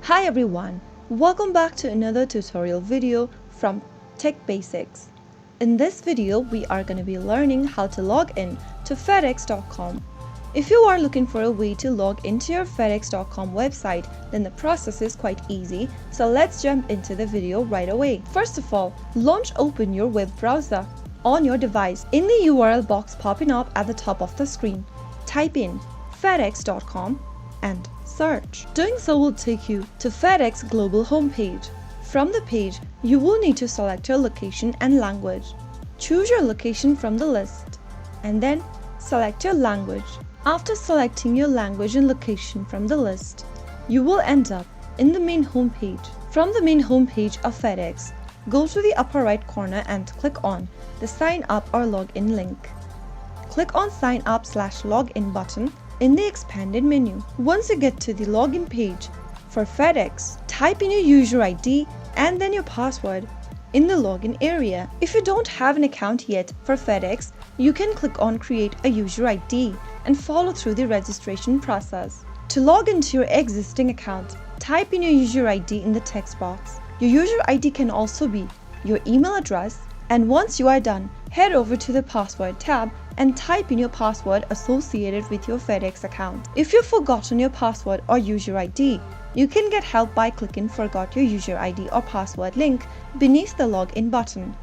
Hi everyone, welcome back to another tutorial video from Tech Basics. In this video, we are going to be learning how to log in to fedex.com. If you are looking for a way to log into your fedex.com website, then the process is quite easy, so let's jump into the video right away. First of all, open your web browser on your device. In the URL box popping up at the top of the screen, type in fedex.com and search. Doing so will take you to FedEx global homepage. From the page, you will need to select your location and language. Choose your location from the list and then select your language. After selecting your language and location from the list, you will end up in the main homepage. From the main homepage of FedEx, go to the upper right corner and click on the Sign Up or Login link. Click on Sign Up/Login button in the expanded menu. Once you get to the login page for FedEx, type in your user ID and then your password in the login area. If you don't have an account yet for FedEx, you can click on Create a User ID and follow through the registration process. To log into your existing account, type in your user ID in the text box. Your user ID can also be your email address, and once you are done, head over to the Password tab and type in your password associated with your FedEx account. If you've forgotten your password or user ID, you can get help by clicking Forgot Your User ID or Password link beneath the Login button.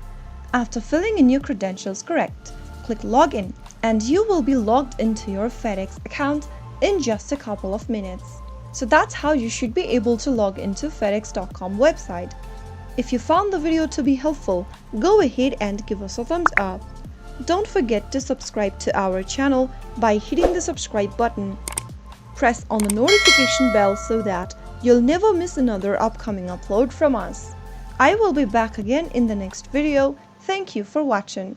After filling in your credentials correct, click Login and you will be logged into your FedEx account in just a couple of minutes. So that's how you should be able to log into fedex.com website. If you found the video to be helpful, go ahead and give us a thumbs up. Don't forget to subscribe to our channel by hitting the subscribe button. Press on the notification bell so that you'll never miss another upcoming upload from us. I will be back again in the next video. Thank you for watching.